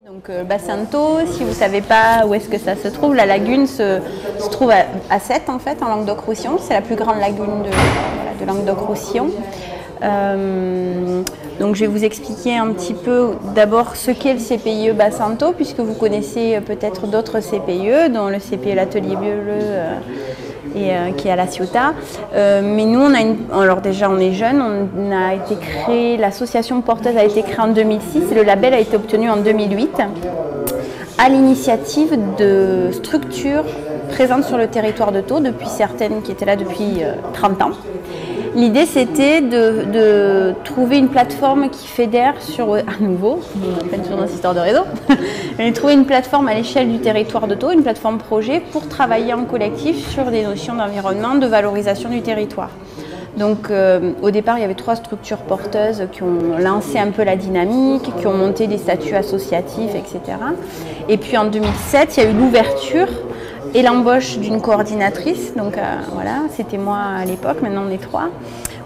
Donc Bassento, si vous ne savez pas où est-ce que ça se trouve, la lagune se trouve à Sète en fait, en Languedoc-Roussillon. C'est la plus grande lagune de Languedoc-Roussillon. Donc je vais vous expliquer un petit peu d'abord ce qu'est le CPIE Bassento, puisque vous connaissez peut-être d'autres CPIE, dont le CPIE l'Atelier Bleu qui est à La Ciotat. Mais nous, alors déjà on est jeunes, on a été créé, l'association porteuse a été créée en 2006 et le label a été obtenu en 2008 à l'initiative de structures présentes sur le territoire de Thau, depuis certaines qui étaient là depuis 30 ans. L'idée, c'était de trouver une plateforme qui fédère à nouveau, on est toujours dans cette histoire de réseau, mais trouver une plateforme à l'échelle du territoire de Thau, une plateforme projet pour travailler en collectif sur des notions d'environnement, de valorisation du territoire. Donc au départ, il y avait 3 structures porteuses qui ont lancé un peu la dynamique, qui ont monté des statuts associatifs, etc. Et puis en 2007, il y a eu l'ouverture et l'embauche d'une coordinatrice, donc voilà, c'était moi à l'époque, maintenant on est 3,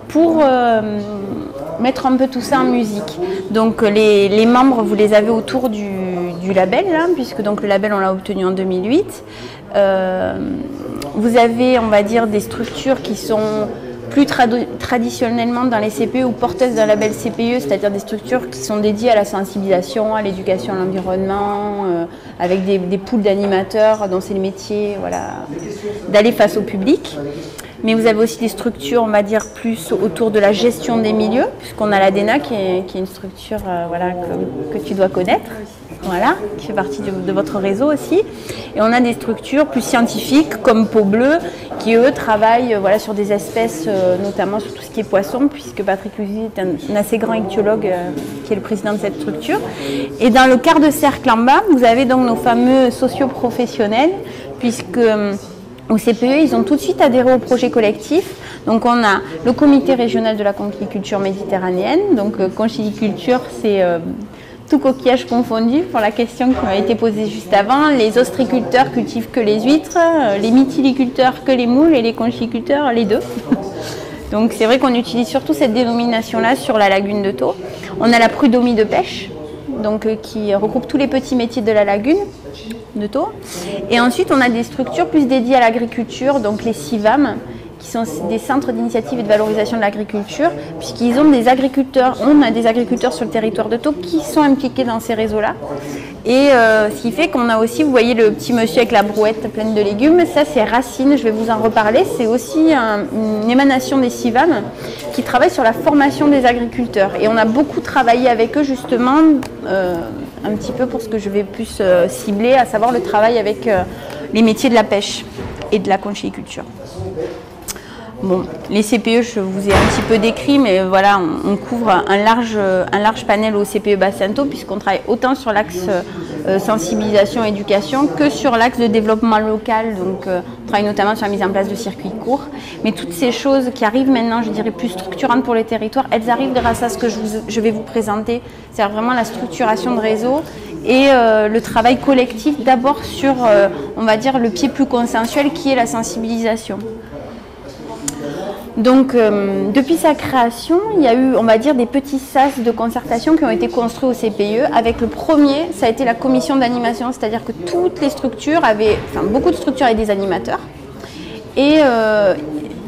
pour mettre un peu tout ça en musique. Donc les membres, vous les avez autour du label, là, puisque donc, le label on l'a obtenu en 2008. Vous avez, on va dire, des structures qui sont plus traditionnellement dans les CPE ou porteuses d'un label CPE, c'est-à-dire des structures qui sont dédiées à la sensibilisation, à l'éducation à l'environnement, avec des pools d'animateurs dont c'est le métier, voilà, d'aller face au public. Mais vous avez aussi des structures, on va dire, plus autour de la gestion des milieux, puisqu'on a l'ADENA qui est une structure voilà, que tu dois connaître, voilà, qui fait partie de votre réseau aussi. Et on a des structures plus scientifiques comme Peau Bleue, qui eux travaillent voilà, sur des espèces, notamment sur tout ce qui est poisson, puisque Patrick Luzy est un assez grand ichtyologue qui est le président de cette structure. Et dans le quart de cercle en bas, vous avez donc nos fameux socioprofessionnels, puisque au CPE, ils ont tout de suite adhéré au projet collectif. Donc on a le comité régional de la conchyliculture méditerranéenne. Donc conchyliculture, c'est tout coquillage confondu pour la question qui m'a été posée juste avant. Les ostriculteurs cultivent que les huîtres, les mytiliculteurs que les moules et les conchyliculteurs les deux. Donc c'est vrai qu'on utilise surtout cette dénomination-là sur la lagune de Thau. On a la prud'homie de pêche, donc, qui regroupe tous les petits métiers de la lagune de Thau. Et ensuite, on a des structures plus dédiées à l'agriculture, donc les CIVAM, qui sont des centres d'initiative et de valorisation de l'agriculture, puisqu'ils ont des agriculteurs, on a des agriculteurs sur le territoire de Thau qui sont impliqués dans ces réseaux-là. Et ce qui fait qu'on a aussi, vous voyez le petit monsieur avec la brouette pleine de légumes, ça c'est Racine, je vais vous en reparler, c'est aussi une émanation des CIVAM qui travaille sur la formation des agriculteurs. Et on a beaucoup travaillé avec eux justement, un petit peu pour ce que je vais plus cibler, à savoir le travail avec les métiers de la pêche et de la conchyliculture. Bon, les CPE, je vous ai un petit peu décrit, mais voilà, on couvre un large panel au CPE Bassento, puisqu'on travaille autant sur l'axe sensibilisation, éducation, que sur l'axe de développement local. Donc, on travaille notamment sur la mise en place de circuits courts. Mais toutes ces choses qui arrivent maintenant, je dirais plus structurantes pour les territoires, elles arrivent grâce à ce que je vais vous présenter. C'est vraiment la structuration de réseau et le travail collectif, d'abord sur, on va dire, le pied plus consensuel qui est la sensibilisation. Donc, depuis sa création, il y a eu, on va dire, des petits sas de concertation qui ont été construits au CPIE. Avec le premier, ça a été la commission d'animation, c'est-à-dire que toutes les structures avaient, enfin beaucoup de structures avaient des animateurs. Et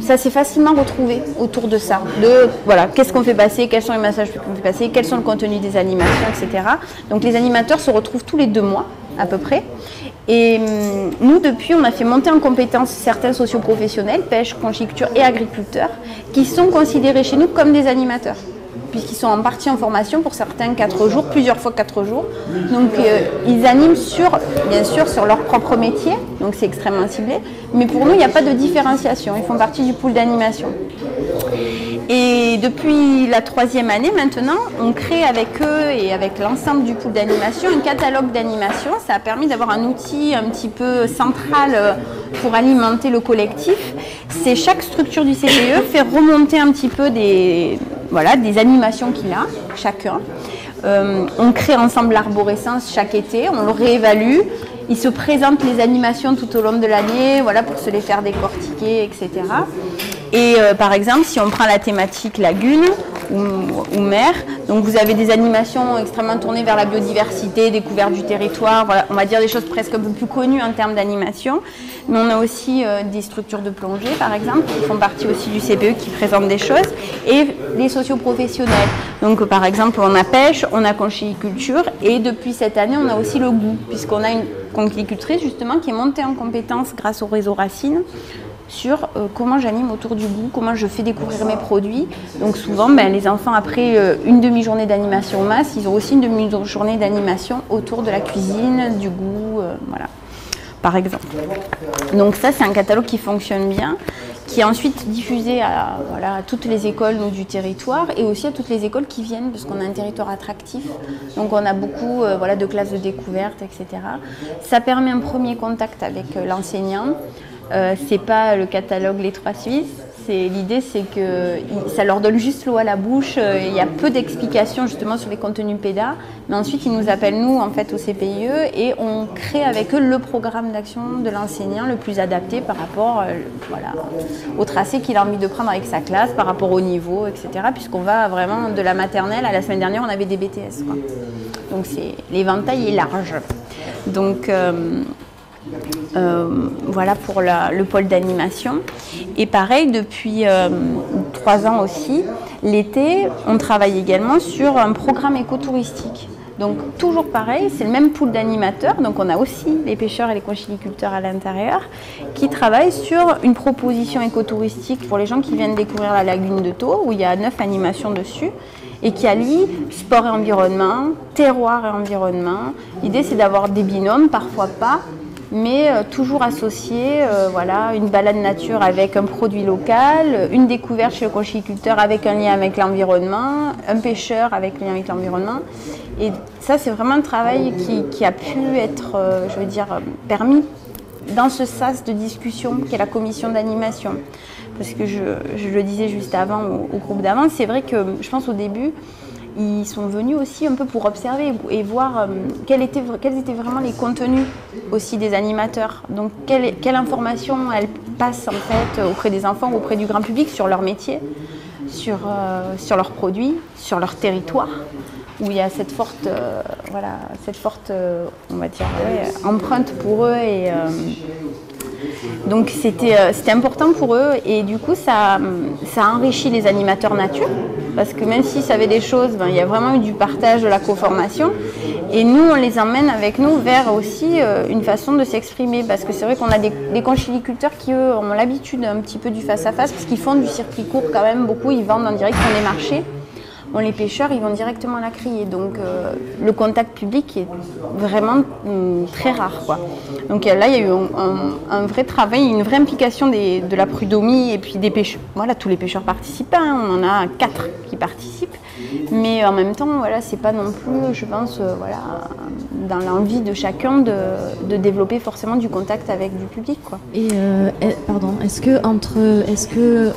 ça s'est facilement retrouvé autour de ça. De, voilà, qu'est-ce qu'on fait passer, quels sont les messages qu'on fait passer, quels sont le contenu des animations, etc. Donc, les animateurs se retrouvent tous les 2 mois, à peu près. Et nous, depuis, on a fait monter en compétence certains socioprofessionnels, pêche, conchyliculture et agriculteurs, qui sont considérés chez nous comme des animateurs, puisqu'ils sont en partie en formation pour certains 4 jours, plusieurs fois 4 jours. Donc ils animent bien sûr sur leur propre métier, donc c'est extrêmement ciblé, mais pour nous, il n'y a pas de différenciation, ils font partie du pool d'animation. Et depuis la 3e année maintenant, on crée avec eux et avec l'ensemble du pool d'animation un catalogue d'animation. Ça a permis d'avoir un outil un petit peu central pour alimenter le collectif. C'est chaque structure du CPE fait remonter un petit peu des animations qu'il a, chacun. On crée ensemble l'arborescence chaque été, on le réévalue. Ils se présentent les animations tout au long de l'année, voilà, pour se les faire décortiquer, etc. Et par exemple, si on prend la thématique lagune, ou mer. Donc vous avez des animations extrêmement tournées vers la biodiversité, découverte du territoire, voilà, on va dire des choses presque un peu plus connues en termes d'animation. Mais on a aussi des structures de plongée, par exemple, qui font partie aussi du CPE, qui présentent des choses, et les socioprofessionnels. Donc par exemple, on a pêche, on a conchyliculture, et depuis cette année, on a aussi le goût, puisqu'on a une conchylicultrice justement qui est montée en compétence grâce au réseau Racine sur comment j'anime autour du goût, comment je fais découvrir mes produits. Donc souvent, les enfants, après une demi-journée d'animation masse, ils ont aussi une demi-journée d'animation autour de la cuisine, du goût, voilà, par exemple. Donc ça, c'est un catalogue qui fonctionne bien, qui est ensuite diffusé à, voilà, à toutes les écoles du territoire et aussi à toutes les écoles qui viennent, parce qu'on a un territoire attractif. Donc on a beaucoup voilà, de classes de découverte, etc. Ça permet un premier contact avec l'enseignant. C'est pas le catalogue Les Trois Suisses. L'idée, c'est que ça leur donne juste l'eau à la bouche. Il y a peu d'explications justement sur les contenus pédas. Mais ensuite, ils nous appellent, nous, en fait, au CPIE, et on crée avec eux le programme d'action de l'enseignant le plus adapté par rapport voilà, au tracé qu'il a envie de prendre avec sa classe, par rapport au niveau, etc. Puisqu'on va vraiment de la maternelle à la semaine dernière, on avait des BTS, quoi. Donc l'éventail est large. Donc voilà pour le pôle d'animation. Et pareil, depuis 3 ans aussi, l'été, on travaille également sur un programme écotouristique. Donc toujours pareil, c'est le même pool d'animateurs, donc on a aussi les pêcheurs et les conchyliculteurs à l'intérieur, qui travaillent sur une proposition écotouristique pour les gens qui viennent découvrir la lagune de Thau, où il y a 9 animations dessus, et qui allie sport et environnement, terroir et environnement. L'idée, c'est d'avoir des binômes, parfois pas, mais toujours associé, voilà, une balade nature avec un produit local, une découverte chez le conchyliculteur avec un lien avec l'environnement, un pêcheur avec un lien avec l'environnement. Et ça, c'est vraiment un travail qui a pu être, je veux dire, permis dans ce sas de discussion qu'est la commission d'animation. Parce que je le disais juste avant, au groupe d'avant, c'est vrai que je pense au début, ils sont venus aussi un peu pour observer et voir quels étaient vraiment les contenus aussi des animateurs. Donc quelle information elles passent en fait auprès des enfants ou auprès du grand public sur leur métier, sur leurs produits, sur leur territoire, où il y a cette forte, voilà, on va dire, ouais, empreinte pour eux. Et donc c'était important pour eux, et du coup ça a enrichi les animateurs nature, parce que même s'ils savaient des choses, il y a vraiment eu du partage, de la co-formation, et nous on les emmène avec nous vers aussi une façon de s'exprimer, parce que c'est vrai qu'on a des conchyliculteurs qui eux ont l'habitude un petit peu du face-à-face, parce qu'ils font du circuit court quand même beaucoup, ils vendent en direct sur les marchés. Bon, les pêcheurs, ils vont directement la crier, donc le contact public est vraiment très rare, quoi. Donc là, il y a eu un vrai travail, une vraie implication de la prud'homie et puis des pêcheurs. Voilà, tous les pêcheurs participent, hein. On en a 4 qui participent, mais en même temps, voilà, c'est pas non plus, je pense, voilà, dans l'envie de chacun de développer forcément du contact avec du public, quoi. Et pardon, est-ce que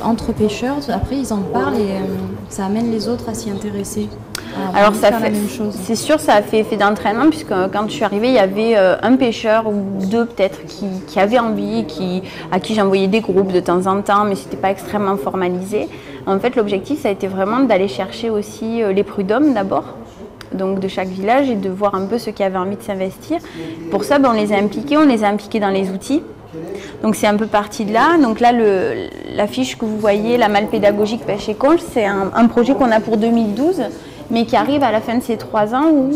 entre pêcheurs, après ils en parlent et ça amène les autres à s'y intéresser? Alors ça fait, c'est sûr, ça a fait effet d'entraînement, puisque quand je suis arrivée, il y avait un pêcheur ou 2 peut-être qui avaient envie, à qui j'envoyais des groupes de temps en temps, mais c'était pas extrêmement formalisé. En fait, l'objectif, ça a été vraiment d'aller chercher aussi les prud'hommes d'abord, donc de chaque village, et de voir un peu ceux qui avaient envie de s'investir. Pour ça, on les a impliqués dans les outils. Donc c'est un peu parti de là. Donc là, l'affiche que vous voyez, la malle pédagogique pêche et conche, c'est un projet qu'on a pour 2012, mais qui arrive à la fin de ces 3 ans où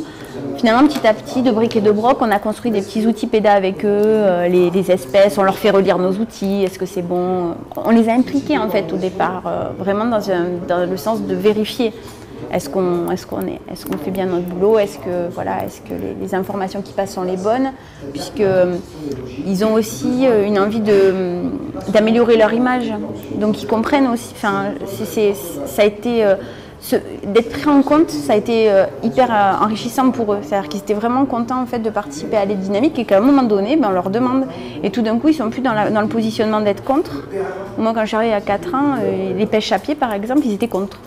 finalement petit à petit, de briques et de broc, on a construit des petits outils pédas avec eux, les espèces, on leur fait relire nos outils, est-ce que c'est bon? On les a impliqués en fait au départ, vraiment dans le sens de vérifier. Est-ce qu'on fait bien notre boulot? Est-ce que les informations qui passent sont les bonnes? Puisqu'ils ont aussi une envie d'améliorer leur image. Donc ils comprennent aussi, ça a été, d'être pris en compte, ça a été hyper enrichissant pour eux. C'est-à-dire qu'ils étaient vraiment contents en fait, de participer à les dynamiques, et qu'à un moment donné, on leur demande. Et tout d'un coup, ils ne sont plus dans le positionnement d'être contre. Moi, quand j'arrivais à 4 ans, les pêches à pied, par exemple, ils étaient contre.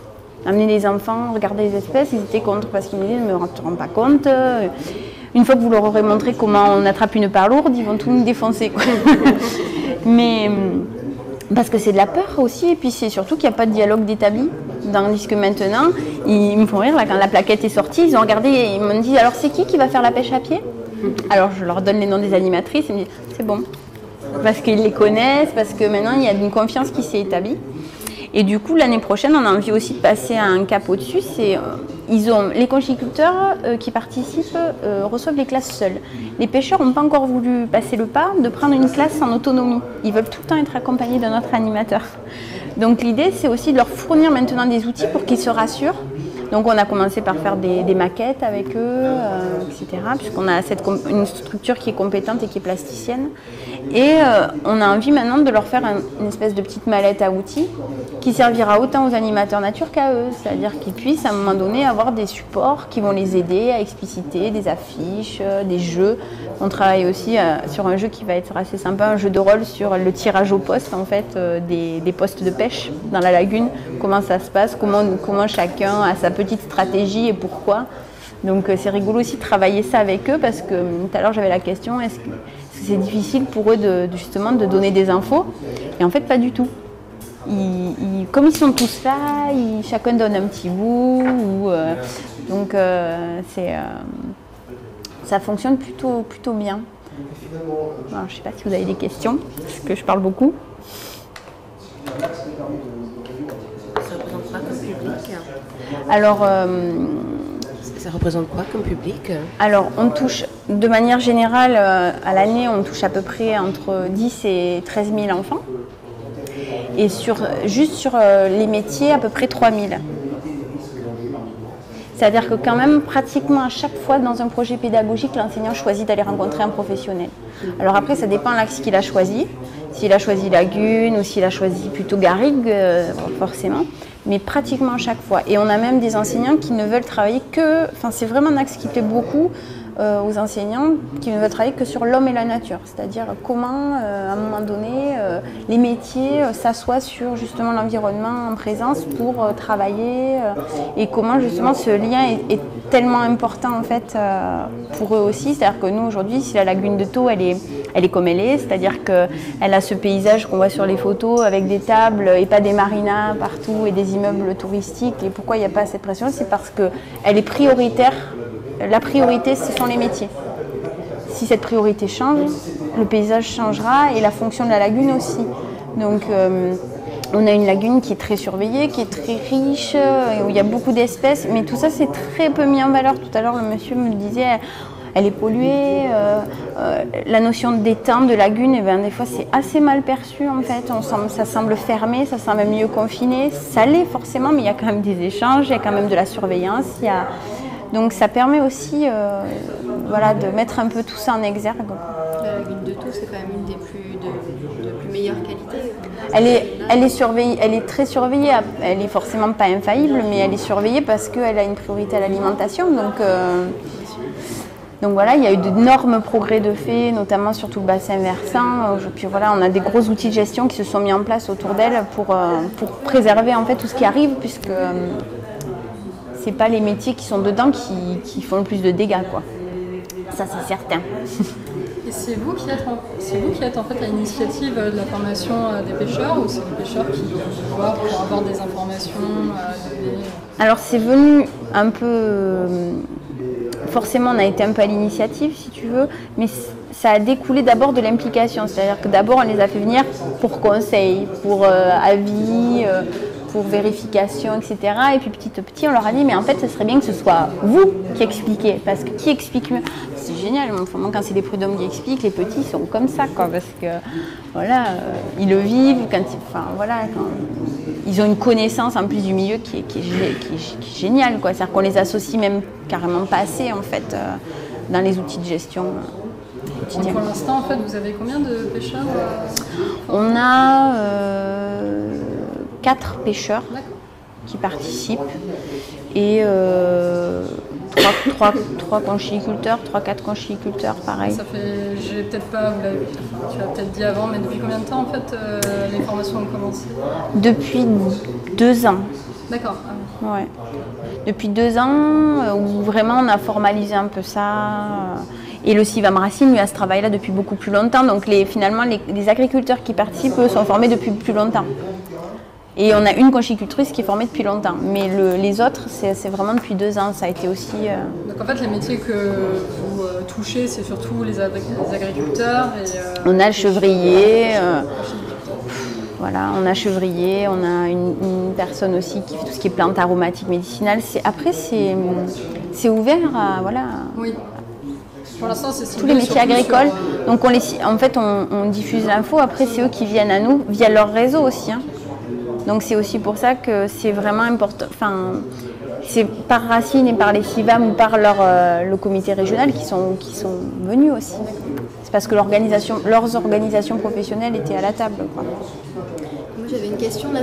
Amener les enfants, regarder les espèces, ils étaient contre parce qu'ils me disaient « ne me rends pas compte ». Une fois que vous leur aurez montré comment on attrape une palourde, ils vont tout nous défoncer, quoi. Mais parce que c'est de la peur aussi, et puis c'est surtout qu'il n'y a pas de dialogue d'établi. Tandis que maintenant, ils me font rire, là, quand la plaquette est sortie, ils ont regardé et ils m'ont dit, alors c'est qui va faire la pêche à pied? Alors je leur donne les noms des animatrices, ils me disent, c'est bon. Parce qu'ils les connaissent, parce que maintenant il y a une confiance qui s'est établie. Et du coup, l'année prochaine, on a envie aussi de passer à un cap au-dessus. Les conchiculteurs qui participent reçoivent les classes seuls. Les pêcheurs n'ont pas encore voulu passer le pas de prendre une classe en autonomie. Ils veulent tout le temps être accompagnés d'un autre animateur. Donc l'idée, c'est aussi de leur fournir maintenant des outils pour qu'ils se rassurent. Donc on a commencé par faire des maquettes avec eux, etc. Puisqu'on a une structure qui est compétente et qui est plasticienne. Et on a envie maintenant de leur faire une espèce de petite mallette à outils qui servira autant aux animateurs nature qu'à eux. C'est-à-dire qu'ils puissent à un moment donné avoir des supports qui vont les aider à expliciter, des affiches, des jeux. On travaille aussi sur un jeu qui va être assez sympa, un jeu de rôle sur le tirage au poste en fait, des postes de pêche dans la lagune. Comment ça se passe, comment chacun a sa petite stratégie et pourquoi. Donc c'est rigolo aussi de travailler ça avec eux parce que tout à l'heure j'avais la question, est-ce que c'est difficile pour eux justement de donner des infos? Et en fait pas du tout. Comme ils sont tous là, chacun donne un petit bout. Donc ça fonctionne plutôt bien. Alors, je ne sais pas si vous avez des questions, parce que je parle beaucoup. Ça représente quoi comme public? Alors, ça représente quoi comme public? Alors, on touche, de manière générale, à l'année, on touche à peu près entre 10 et 13 000 enfants. Et juste sur les métiers, à peu près 3 000. C'est-à-dire que quand même, pratiquement à chaque fois dans un projet pédagogique, l'enseignant choisit d'aller rencontrer un professionnel. Alors après, ça dépend de l'axe qu'il a choisi. S'il a choisi Lagune ou s'il a choisi plutôt Garrigue, forcément. Mais pratiquement à chaque fois. Et on a même des enseignants qui ne veulent travailler que... Enfin, c'est vraiment un axe qui plaît beaucoup aux enseignants qui ne veulent travailler que sur l'homme et la nature. C'est-à-dire comment, à un moment donné, les métiers s'assoient sur justement l'environnement en présence pour travailler et comment justement ce lien est tellement important en fait pour eux aussi. C'est-à-dire que nous aujourd'hui, si la lagune de Thau, elle est comme elle est, c'est-à-dire qu'elle a ce paysage qu'on voit sur les photos avec des tables et pas des marinas partout et des immeubles touristiques. Et pourquoi il n'y a pas cette pression? C'est parce qu'elle est prioritaire. La priorité, ce sont les métiers. Si cette priorité change, le paysage changera et la fonction de la lagune aussi. Donc, on a une lagune qui est très surveillée, qui est très riche, où il y a beaucoup d'espèces, mais tout ça, c'est très peu mis en valeur. Tout à l'heure, le monsieur me disait, elle est polluée. La notion d'étang, de lagune, eh bien, des fois, c'est assez mal perçu, en fait. Ça semble fermé, ça semble mieux confiné. Ça l'est forcément, mais il y a quand même des échanges, il y a quand même de la surveillance, Donc ça permet aussi de mettre un peu tout ça en exergue. La lagune de Thau, c'est quand même une des plus meilleures qualités. Elle est surveillée, elle est très surveillée. Elle est forcément pas infaillible, mais elle est surveillée parce qu'elle a une priorité à l'alimentation. Donc voilà, il y a eu d'énormes progrès de fait, notamment sur tout le bassin versant. Puis voilà, on a des gros outils de gestion qui se sont mis en place autour d'elle pour préserver en fait tout ce qui arrive, puisque c'est pas les métiers qui sont dedans qui font le plus de dégâts, quoi. Ça, c'est certain. Et c'est vous qui êtes en fait à l'initiative de la formation des pêcheurs, ou c'est les pêcheurs qui voient pour avoir des informations Alors c'est venu un peu... Forcément, on a été un peu à l'initiative, si tu veux, mais ça a découlé d'abord de l'implication. C'est-à-dire que d'abord, on les a fait venir pour conseil, pour avis, pour vérification, etc. Et puis petit à petit, on leur a dit, mais en fait, ce serait bien que ce soit vous qui expliquez, parce que qui explique mieux? C'est génial, enfin, quand c'est des prud'hommes qui expliquent, les petits sont comme ça, quoi, parce que voilà, ils le vivent, quand ils ont une connaissance en plus du milieu qui est géniale, quoi. C'est-à-dire qu'on les associe même carrément pas assez, en fait, dans les outils de gestion. Donc pour l'instant, en fait, vous avez combien de pêcheurs On a 4 pêcheurs qui participent et 3 conchiliculteurs, 3-4 conchiliculteurs, pareil. Ça fait, j'ai peut-être pas, tu l'as peut-être dit avant, mais depuis combien de temps en fait les formations ont commencé? Depuis 2 ans. D'accord. Ouais. Depuis 2 ans, où vraiment on a formalisé un peu ça. Et le CIVAM Racine, lui, a ce travail-là depuis beaucoup plus longtemps. Donc finalement, les agriculteurs qui participent, eux, sont formés depuis plus longtemps. Et on a une conchylicultrice qui est formée depuis longtemps. Mais les autres, c'est vraiment depuis 2 ans. Ça a été aussi... Donc en fait, les métiers que vous touchez, c'est surtout les agriculteurs et... on a le chevrier, voilà, on a chevrier, on a une personne aussi qui fait tout ce qui est plantes aromatiques médicinales. Après, c'est ouvert à... Voilà, oui. Pour l'instant, c'est tous les métiers agricoles. Donc en fait, on diffuse l'info. Après, c'est eux qui viennent à nous via leur réseau aussi. Hein. Donc c'est aussi pour ça que c'est vraiment important. Enfin, c'est par Racine et par les CIVAM ou par le comité régional qui sont venus aussi. C'est parce que leurs organisations professionnelles étaient à la table, quoi. Moi j'avais une question là,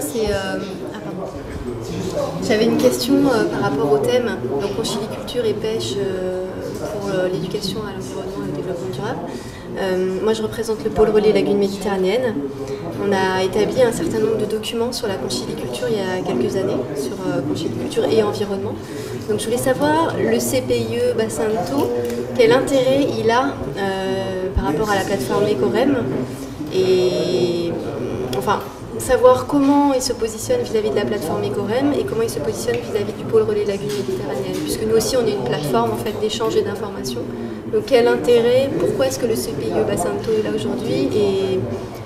j'avais une question par rapport au thème, donc conchyliculture et pêche pour l'éducation à l'environnement et au développement durable. Moi je représente le pôle relais Lagune Méditerranéenne. On a établi un certain nombre de documents sur la conchyliculture il y a quelques années, sur conchyliculture et environnement. Donc je voulais savoir, le CPIE Bassin de Thau, quel intérêt il a par rapport à la plateforme Ecorem et enfin savoir comment il se positionne vis-à-vis de la plateforme Ecorem et comment il se positionne vis-à-vis du pôle relais Lagune Méditerranéenne, puisque nous aussi on est une plateforme en fait d'échange et d'informations. Donc quel intérêt, pourquoi est-ce que le CPIE Bassin de Thau est là aujourd'hui et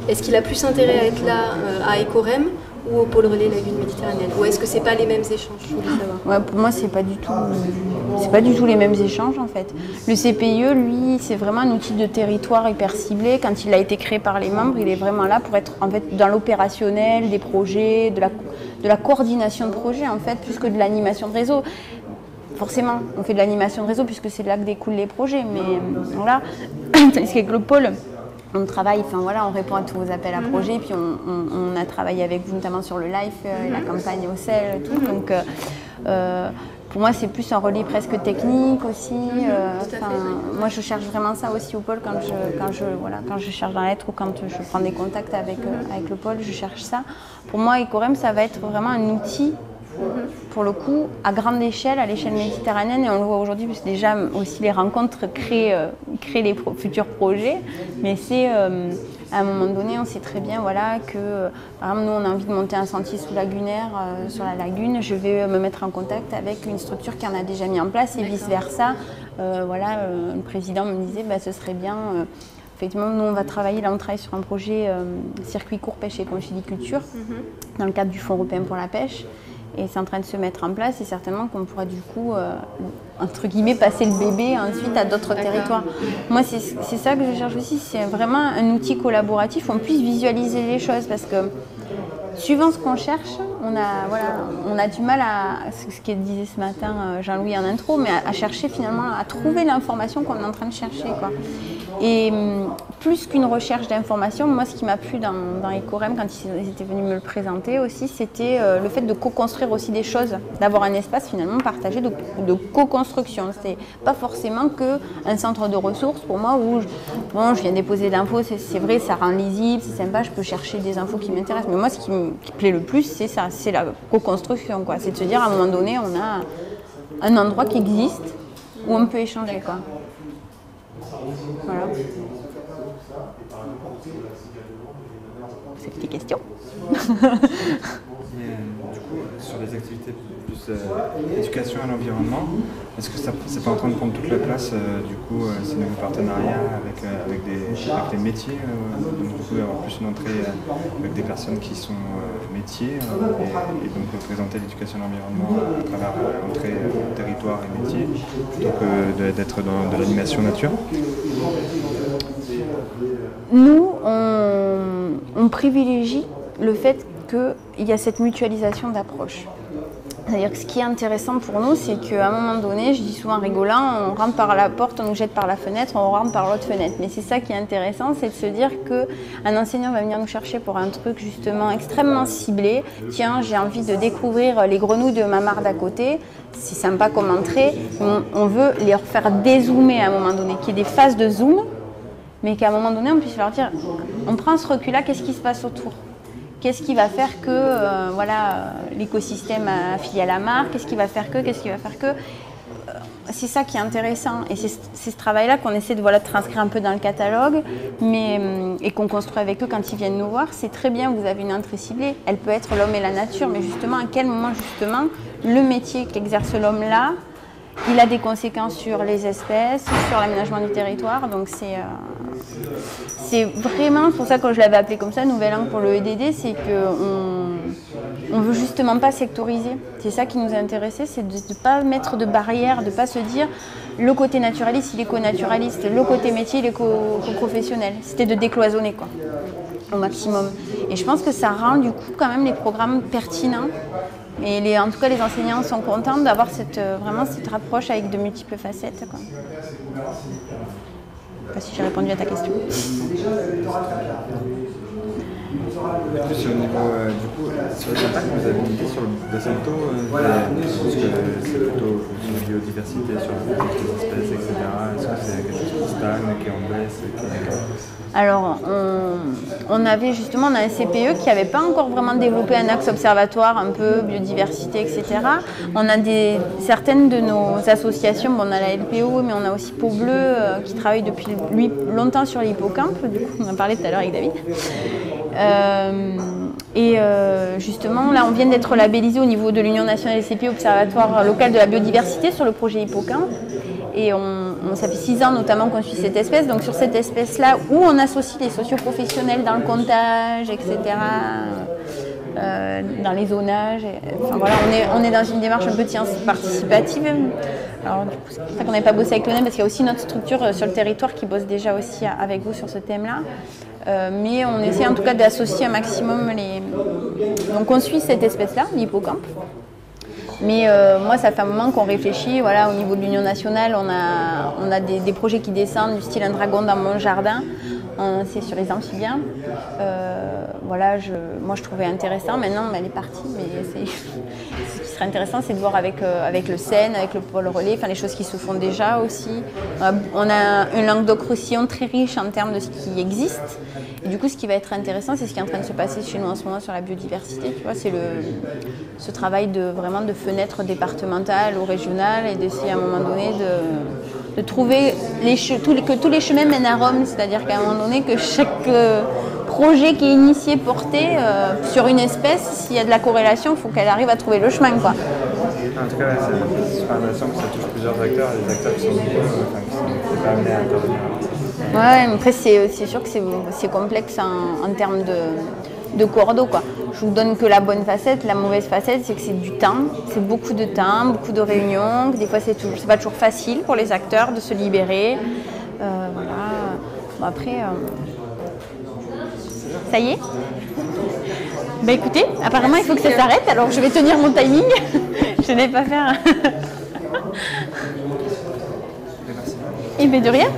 est-ce qu'il a plus intérêt à être là à Ecorem ou au pôle relais Lagune Méditerranéenne? Ou est-ce que c'est pas les mêmes échanges? Je voulais savoir. Ouais, pour moi, c'est pas du tout les mêmes échanges en fait. Le CPIE, lui, c'est vraiment un outil de territoire hyper ciblé. Quand il a été créé par les membres, il est vraiment là pour être en fait dans l'opérationnel des projets, de la coordination de projets en fait, plus que de l'animation de réseau. Forcément, on fait de l'animation de réseau puisque c'est là que découlent les projets. Mais voilà, tandis qu'avec le pôle, on travaille, enfin voilà, on répond à tous vos appels à projets, puis on a travaillé avec vous notamment sur le live, la campagne au sel, tout. Donc pour moi c'est plus un relais presque technique aussi. Moi je cherche vraiment ça aussi au pôle quand je cherche dans l'être ou quand je prends des contacts avec le pôle, je cherche ça. Pour moi Ecorem ça va être vraiment un outil. Pour le coup, à grande échelle, à l'échelle méditerranéenne, et on le voit aujourd'hui, puisque déjà aussi les rencontres créent les futurs projets, mais c'est à un moment donné, on sait très bien voilà, que, par exemple, nous on a envie de monter un sentier sous-lagunaire sur la lagune, je vais me mettre en contact avec une structure qui en a déjà mis en place et vice-versa. Le président me disait, ce serait bien... Effectivement, nous on va travailler, là on travaille sur un projet circuit court pêche et conchyliculture dans le cadre du Fonds européen pour la pêche. Et c'est en train de se mettre en place et certainement qu'on pourra du coup, entre guillemets, passer le bébé ensuite à d'autres territoires. Moi, c'est ça que je cherche aussi, c'est vraiment un outil collaboratif où on puisse visualiser les choses parce que suivant ce qu'on cherche, on a du mal à, ce qu'il disait ce matin Jean-Louis en intro, mais à chercher finalement, à trouver l'information qu'on est en train de chercher, quoi. Et plus qu'une recherche d'information, moi ce qui m'a plu dans Ecorem quand ils étaient venus me le présenter aussi, c'était le fait de co-construire aussi des choses, d'avoir un espace finalement partagé de co-construction. C'était pas forcément qu'un centre de ressources pour moi où je viens déposer l'info, c'est vrai, ça rend lisible, c'est sympa, je peux chercher des infos qui m'intéressent. Mais moi ce qui me plaît le plus, c'est ça, c'est la co-construction, quoi. C'est de se dire à un moment donné, on a un endroit qui existe où on peut échanger, quoi. Voilà. C'est des questions. Du coup, sur les activités plus éducation à l'environnement, est-ce que c'est pas en train de prendre toute la place du coup ces nouveaux partenariats avec des métiers donc du coup avoir plus une entrée avec des personnes qui sont métiers et donc représenter l'éducation à l'environnement à travers l'entrée territoire et métier plutôt que d'être dans de l'animation nature? Nous, on privilégie le fait qu'il y a cette mutualisation d'approche. C'est-à-dire que ce qui est intéressant pour nous, c'est qu'à un moment donné, je dis souvent rigolant, on rentre par la porte, on nous jette par la fenêtre, on rentre par l'autre fenêtre. Mais c'est ça qui est intéressant, c'est de se dire qu'un enseignant va venir nous chercher pour un truc justement extrêmement ciblé. Tiens, j'ai envie de découvrir les grenouilles de ma mare d'à côté, c'est sympa comme entrée. On veut les faire dézoomer à un moment donné, qu'il y ait des phases de zoom, mais qu'à un moment donné, on puisse leur dire, on prend ce recul-là, qu'est-ce qui se passe autour ? Qu'est-ce qui va faire que l'écosystème affilié à la marque, qu'est-ce qui va faire que c'est ça qui est intéressant. Et c'est ce travail-là qu'on essaie de, voilà, de transcrire un peu dans le catalogue et qu'on construit avec eux quand ils viennent nous voir. C'est très bien, vous avez une entrée ciblée. Elle peut être l'homme et la nature, mais justement, à quel moment, justement, le métier qu'exerce l'homme là, il a des conséquences sur les espèces, sur l'aménagement du territoire. Donc c'est vraiment, pour ça que je l'avais appelé comme ça, Nouvel Angle pour le EDD, c'est qu'on ne veut justement pas sectoriser. C'est ça qui nous a intéressés, c'est de ne pas mettre de barrières, de ne pas se dire le côté naturaliste, il est co-naturaliste, le côté métier, il est co-professionnel. C'était de décloisonner quoi, au maximum. Et je pense que ça rend du coup quand même les programmes pertinents. Et en tout cas, les enseignants sont contents d'avoir vraiment cette approche avec de multiples facettes, quoi. Je ne sais pas si j'ai répondu à ta question. Plus au niveau, du coup, sur les impacts, vous avez une idée sur le deuxième taux, parce que c'est plutôt sur la biodiversité, sur les espèces, etc. Est-ce que c'est quelque chose qui stagne, qui est en baisse Alors, on avait justement un CPE qui n'avait pas encore vraiment développé un axe observatoire, un peu biodiversité, etc. On a certaines de nos associations, bon, on a la LPO, mais on a aussi Peau Bleue qui travaille depuis longtemps sur l'hippocampe, du coup on en parlait tout à l'heure avec David. Justement, là on vient d'être labellisé au niveau de l'Union nationale des CPE, Observatoire local de la biodiversité, sur le projet hippocampe. Et ça fait 6 ans notamment qu'on suit cette espèce. Donc sur cette espèce-là, où on associe les socioprofessionnels dans le comptage, etc., dans les zonages. Enfin, voilà, on est dans une démarche un peu participative. Alors du coup, c'est pour ça qu'on n'avait pas bossé avec l'ONEM, parce qu'il y a aussi notre structure sur le territoire qui bosse déjà aussi avec vous sur ce thème-là. Mais on essaie en tout cas d'associer un maximum les... Donc on suit cette espèce-là, l'hippocampe. Mais moi, ça fait un moment qu'on réfléchit. Voilà, au niveau de l'Union nationale, on a des projets qui descendent du style un dragon dans mon jardin. C'est sur les amphibiens. Voilà, moi, je trouvais intéressant. Maintenant, elle est partie. Mais ce qui serait intéressant, c'est de voir avec le CEN, avec le pôle relais, enfin, les choses qui se font déjà aussi. On a un Languedoc-Roussillon très riche en termes de ce qui existe. Et du coup, ce qui va être intéressant, c'est ce qui est en train de se passer chez nous en ce moment sur la biodiversité. Tu vois, c'est ce travail vraiment de fenêtre départementale ou régionale, et d'essayer à un moment donné de trouver que tous les chemins mènent à Rome. C'est-à-dire qu'à un moment donné, que chaque projet qui est initié, porté sur une espèce, s'il y a de la corrélation, il faut qu'elle arrive à trouver le chemin, quoi. En tout cas, c'est super intéressant que ça touche plusieurs acteurs, des acteurs qui sont pas amenés à intervenir. Ouais, mais après c'est sûr que c'est complexe en termes de cours d'eau, quoi. Je vous donne que la bonne facette. La mauvaise facette, c'est que c'est du temps, c'est beaucoup de temps, beaucoup de réunions. Des fois, c'est pas toujours facile pour les acteurs de se libérer. Voilà. Bon, après, ça y est. Bah écoutez, apparemment il faut que ça s'arrête, alors je vais tenir mon timing. Je n'ai pas faire. Et bien de rien.